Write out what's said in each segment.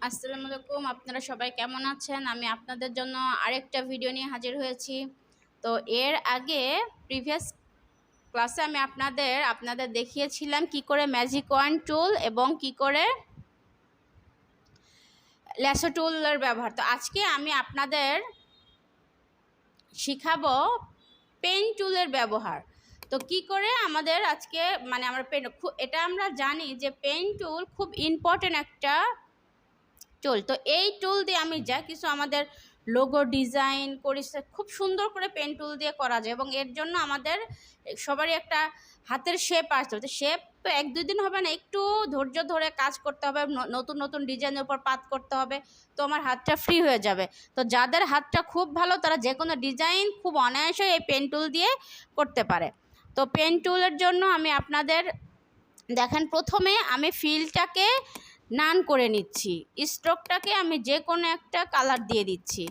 আসসালামু আলাইকুম, আপনারা সবাই কেমন আছেন? আমি আপনাদের জন্য আরেকটা ভিডিও নিয়ে হাজির হয়েছি। তো এর আগে প্রিভিয়াস ক্লাসে আমি আপনাদের দেখিয়েছিলাম কি করে ম্যাজিক ওয়ান্ড টুল এবং কি করে ল্যাসো টুলের ব্যবহার। তো আজকে আমি আপনাদের শিখাবো পেন টুলের ব্যবহার। তো কি করে আমাদের আজকে আমরা এটা আমরা জানি যে পেন টুল খুব ইম্পর্টেন্ট একটা টুল। তো এই টুল দিয়ে আমি যা কিছু আমাদের লোগো ডিজাইন করি খুব সুন্দর করে পেন টুল দিয়ে করা যায়, এবং এর জন্য আমাদের সবারই একটা হাতের শেপ আসতে হবে। শেপ তো 1-2 দিন হবে না, একটু ধৈর্য ধরে কাজ করতে হবে, নতুন নতুন ডিজাইনের উপর পাত করতে হবে, তো আমার হাতটা ফ্রি হয়ে যাবে। তো যাদের হাতটা খুব ভালো তারা যে কোনো ডিজাইন খুব অনায়াসে এই পেন টুল দিয়ে করতে পারে। তো পেন টুলের জন্য আমি আপনাদের দেখেন, প্রথমে আমি ফিলটাকে নান করে নিচ্ছি, স্ট্রোকটাকে আমি যে কোনো একটা কালার দিয়ে দিচ্ছি।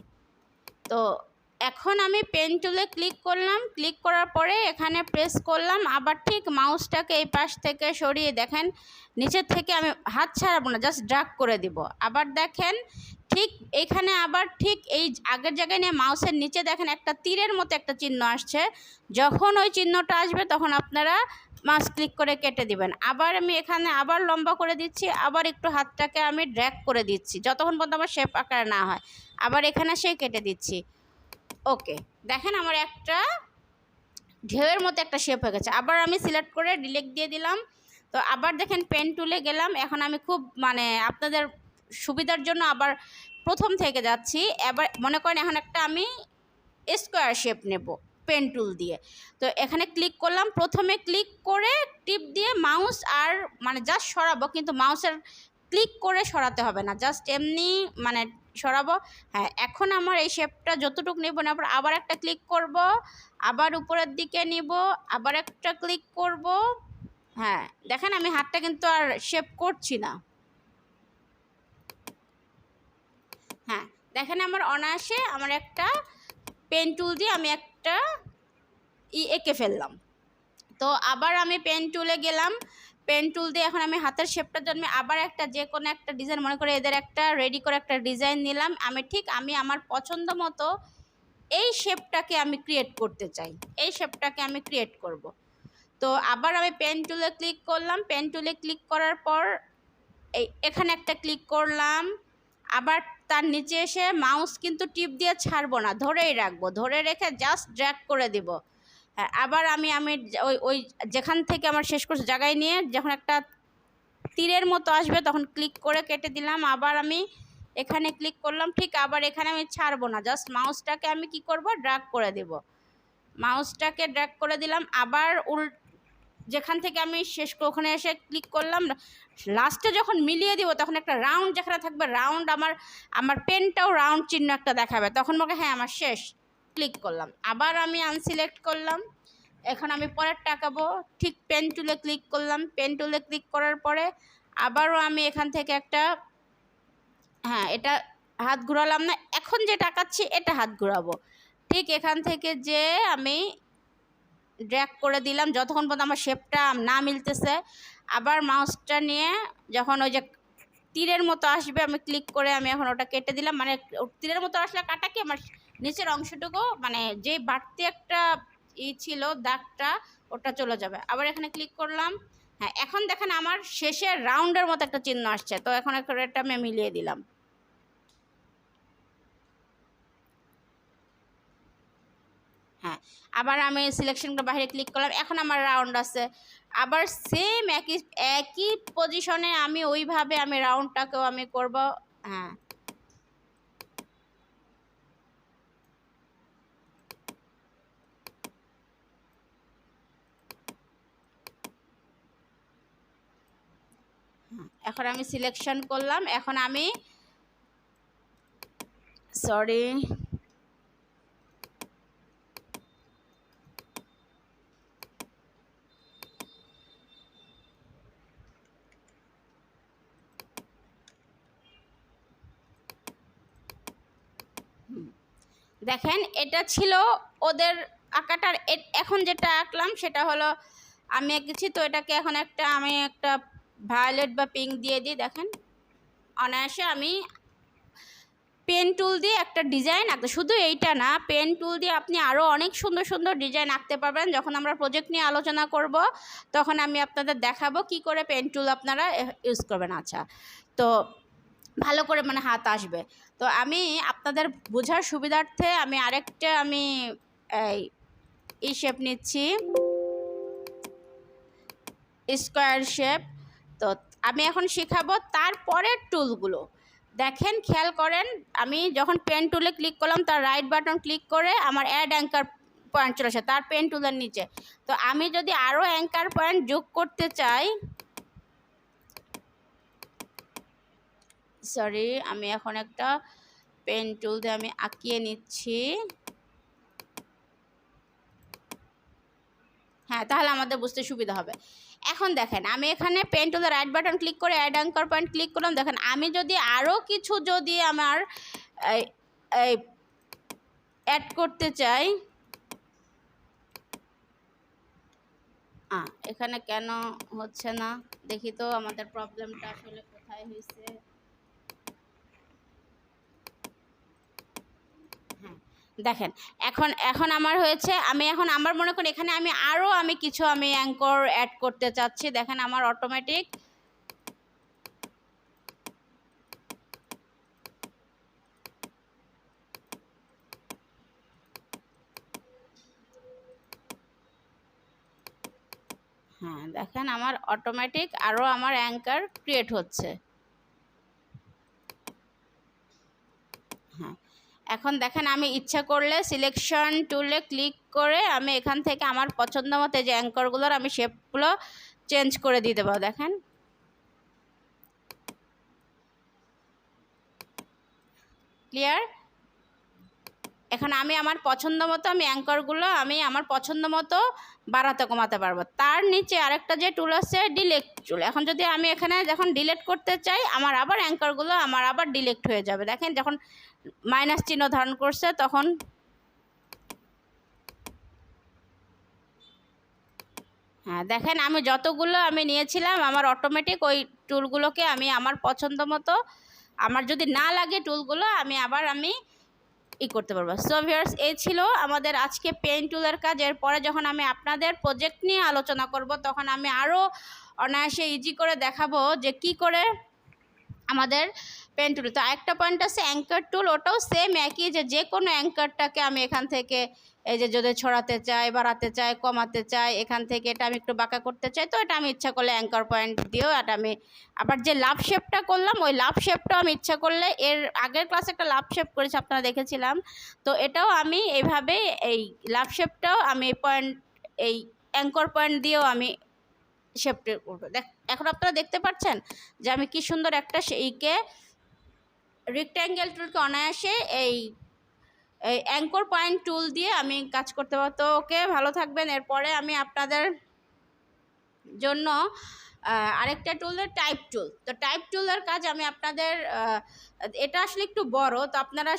তো এখন আমি পেন টুলে ক্লিক করলাম, ক্লিক করার পরে এখানে প্রেস করলাম, আবার ঠিক মাউসটাকে এই পাশ থেকে সরিয়ে দেখেন নিচের থেকে আমি হাত ছাড়াবো না, জাস্ট ড্র্যাগ করে দিব। আবার দেখেন ঠিক এইখানে আবার ঠিক এই আগের জায়গায় নিয়ে মাউসের নিচে দেখেন একটা তীরের মতো একটা চিহ্ন আসছে। যখন ওই চিহ্নটা আসবে তখন আপনারা মাউস ক্লিক করে কেটে দিবেন। আবার আমি এখানে আবার লম্বা করে দিচ্ছি, আবার একটু হাতটাকে আমি ড্র্যাগ করে দিচ্ছি যতক্ষণ পর্যন্ত আমার শেপ আকারে না হয়। আবার এখানে সেই কেটে দিচ্ছি। ওকে, দেখেন আমার একটা ঢেউয়ের মতো একটা শেপ হয়ে গেছে। আবার আমি সিলেক্ট করে ডিলিট দিয়ে দিলাম। তো আবার দেখেন পেন টুলে গেলাম, এখন আমি খুব আপনাদের সুবিধার জন্য আবার প্রথম থেকে যাচ্ছি। এবার মনে করেন এখন একটা আমি স্কোয়ার শেপ নেব পেন টুল দিয়ে। তো এখানে ক্লিক করলাম, প্রথমে ক্লিক করে টিপ দিয়ে মাউস আর জাস্ট সরাবো, কিন্তু মাউসের ক্লিক করে সরাতে হবে না, জাস্ট এমনি সরাবো। হ্যাঁ, এখন আমার এই শেপটা যতটুকু নেব না, আবার একটা ক্লিক করব, আবার উপরের দিকে নিব, আবার একটা ক্লিক করব। হ্যাঁ, দেখেন আমি হাতটা কিন্তু আর শেপ করছি না। হ্যাঁ, দেখেন আমার অনায়াসে আমার একটা পেন টুল দিয়ে আমি একটা এঁকে ফেললাম। তো আবার আমি পেন টুলে গেলাম, পেন টুল দিয়ে এখন আমি হাতের শেপটার জন্য আবার একটা যে কোনো একটা ডিজাইন, মনে করে এদের একটা রেডি করে একটা ডিজাইন নিলাম। আমি আমার পছন্দ মতো এই শেপটাকে আমি ক্রিয়েট করতে চাই, এই শেপটাকে আমি ক্রিয়েট করব। তো আবার আমি পেন টুলে ক্লিক করলাম, পেন টুলে ক্লিক করার পর এখানে একটা ক্লিক করলাম, আবার তার নিচে এসে মাউস কিন্তু টিপ দিয়ে ছাড়বো না, ধরেই রাখবো, ধরে রেখে জাস্ট ড্র্যাগ করে দিব। হ্যাঁ, আবার আমি ওই যেখান থেকে আমার শেষ করছে জায়গায় নিয়ে যখন একটা তীরের মতো আসবে তখন ক্লিক করে কেটে দিলাম। আবার আমি এখানে ক্লিক করলাম, ঠিক আবার এখানে আমি ছাড়বো না, জাস্ট মাউসটাকে আমি কি করব, ড্র্যাগ করে দেব। মাউসটাকে ড্র্যাগ করে দিলাম, আবার যেখান থেকে আমি শেষ ওখানে এসে ক্লিক করলাম, লাস্টে যখন মিলিয়ে দিব তখন একটা রাউন্ড যেখানে থাকবে, রাউন্ড আমার পেনটাও রাউন্ড চিহ্ন একটা দেখাবে, তখন বলবে হ্যাঁ আমার শেষ। ক্লিক করলাম, আবার আমি আনসিলেক্ট করলাম, এখন আমি পরের টাকাবো, ঠিক পেন টুলে ক্লিক করলাম, পেন টুলে ক্লিক করার পরে আবারও আমি এখান থেকে একটা, হ্যাঁ এটা হাত ঘোরালাম না, এখন যে টাকাচ্ছি এটা হাত ঘোরাবো, ঠিক এখান থেকে যে আমি ড্র্যাগ করে দিলাম যতক্ষণ পর্যন্ত আমার শেপটা না মিলতেছে। আবার মাউসটা নিয়ে যখন ওই যে তীরের মতো আসবে আমি ক্লিক করে আমি এখন ওটা কেটে দিলাম, তীরের মতো আসলে কাটা কি আমার নিচের অংশটুকু যে বাড়তি একটা ছিল দাগটা ওটা চলে যাবে। আবার এখানে ক্লিক করলাম। হ্যাঁ, এখন দেখেন আমার শেষে রাউন্ডের মতো একটা চিহ্ন আসছে, তো এখন এটা আমি মিলিয়ে দিলাম। হ্যাঁ, আবার আমি সিলেকশনটা বাইরে ক্লিক করলাম, এখন আমার রাউন্ড আছে। আবার সেম একই পজিশনে আমি ওইভাবে আমি রাউন্ডটাকেও আমি করব। হ্যাঁ, এখন আমি সিলেকশন করলাম, এখন আমি সরি দেখেন এটা ছিল ওদের আঁকাটার। এখন যেটা আঁকলাম সেটা হলো আমি এঁকেছি, তো এটাকে এখন আমি একটা ভায়োলেট বা পিঙ্ক দিয়ে দিই। দেখেন অনায়াসে আমি পেন টুল দিয়ে একটা ডিজাইন আঁকতে, শুধু এইটা না, পেন টুল দিয়ে আপনি আরও অনেক সুন্দর সুন্দর ডিজাইন আঁকতে পারবেন। যখন আমরা প্রজেক্ট নিয়ে আলোচনা করব তখন আমি আপনাদের দেখাবো কি করে পেন টুল আপনারা ইউজ করবেন। আচ্ছা, তো ভালো করে মানে হাত আসবে। তো আমি আপনাদের বোঝার সুবিধার্থে আমি আরেকটা এই শেপ নিচ্ছি, স্কোয়ার শেপ। তো আমি এখন শেখাবো তারপরের টুলগুলো। দেখেন, খেয়াল করেন, আমি যখন পেন টুলে ক্লিক করলাম তার রাইট বাটন ক্লিক করে আমার অ্যাড অ্যাঙ্কার পয়েন্ট চলে আসে তার পেন টুলের নিচে। তো আমি যদি আরও অ্যাঙ্কার পয়েন্ট যোগ করতে চাই, সরি, আমি এখন একটা পেন টুল দিয়ে আমি আঁকিয়ে নিচ্ছি। হ্যাঁ, তাহলে আমাদের বুঝতে সুবিধা হবে। এখন দেখেন, আমি এখানে পেন টুলের রাইট বাটন ক্লিক করে অ্যাড অ্যাঙ্কার পয়েন্ট ক্লিক করলাম। দেখেন, আমি যদি আরও কিছু যদি আমার অ্যাড করতে চাই, এখানে কেন হচ্ছে না দেখি তো, আমাদের প্রবলেমটা আসলে কোথায় হয়েছে। হ্যাঁ, দেখেন, এখন আমার হয়েছে। আমি এখন আমার মনে করি এখানে আমি কিছু অ্যাঙ্কর অ্যাড করতে চাচ্ছি। দেখেন, আমার অটোমেটিক দেখেন আমার অটোমেটিক আরও আমার অ্যাঙ্কার ক্রিয়েট হচ্ছে। এখন দেখেন, আমি ইচ্ছা করলে সিলেকশন টুলে ক্লিক করে আমি এখান থেকে আমার পছন্দ মতো যে অ্যাঙ্করগুলোর আমি শেপগুলো চেঞ্জ করে দিতে পারবো। দেখেন, ক্লিয়ার? এখন আমি আমার পছন্দ মতো অ্যাঙ্করগুলো আমার পছন্দ মতো বাড়াতে কমাতে পারবো। তার নিচে আরেকটা যে টুল আছে, ডিলেট টুল। এখন যদি আমি এখানে যখন ডিলেট করতে চাই, আমার আবার অ্যাঙ্করগুলো আবার ডিলেট হয়ে যাবে। দেখেন, যখন মাইনাস চিহ্ন ধারণ করছে তখন দেখেন, আমি যতগুলো নিয়েছিলাম আমার অটোমেটিক ওই টুলগুলোকে আমার পছন্দ মতো, আমার যদি না লাগে টুলগুলো আবার করতে পারবো। সো ভিউয়ার্স, এই ছিল আমাদের আজকে পেন টুলের কাজ। এরপরে যখন আমি আপনাদের প্রজেক্ট নিয়ে আলোচনা করব তখন আমি আরও অনায়াসে ইজি করে দেখাবো যে কি করে আমাদের পেন টুল। তো একটা পয়েন্ট আছে অ্যাঙ্কার টুল, ওটাও সেম একই, যে কোনো অ্যাঙ্কারটাকে আমি এখান থেকে এই যে যদি ছড়াতে চাই, বাড়াতে চাই, কমাতে চাই, এখান থেকে এটা আমি একটু বাঁকা করতে চাই, তো এটা আমি ইচ্ছা করলে অ্যাঙ্কার পয়েন্ট দিয়েও এটা আমি আবার যে লাভ শেপটা করলাম ওই লাভ শেপটাও আমি ইচ্ছা করলে, এর আগের ক্লাসে একটা লাভ শেপ করেছি আপনারা দেখেছিলাম, তো এটাও আমি এইভাবে এই লাভ শেপটাও আমি এই অ্যাঙ্কর পয়েন্ট দিয়েও আমি শেপটা করবো। এখন আপনারা দেখতে পাচ্ছেন যে আমি কি সুন্দর একটা সেইকে রেক্ট্যাঙ্গেল টুলকে অনায়াসে এই অ্যাঙ্কর পয়েন্ট টুল দিয়ে আমি কাজ করতে পারবো। তো ওকে, ভালো থাকবেন। এরপরে আমি আপনাদের জন্য আরেকটা টুল, টাইপ টুল। তো টাইপ টুলের কাজ আমি আপনাদের এটা আসলে একটু বড়, তো আপনারা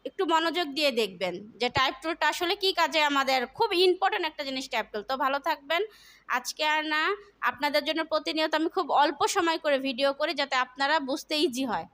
একটু মনোযোগ দিয়ে দেখবেন যে টাইপ টুলটা আসলে কি কাজে, আমাদের খুব ইম্পর্টেন্ট একটা জিনিস টাইপ টুল। তো ভালো থাকবেন। আজকে আর না, আপনাদের জন্য প্রতিনিয়ত আমি খুব অল্প সময় করে ভিডিও করি যাতে আপনারা বুঝতে ইজি হয়।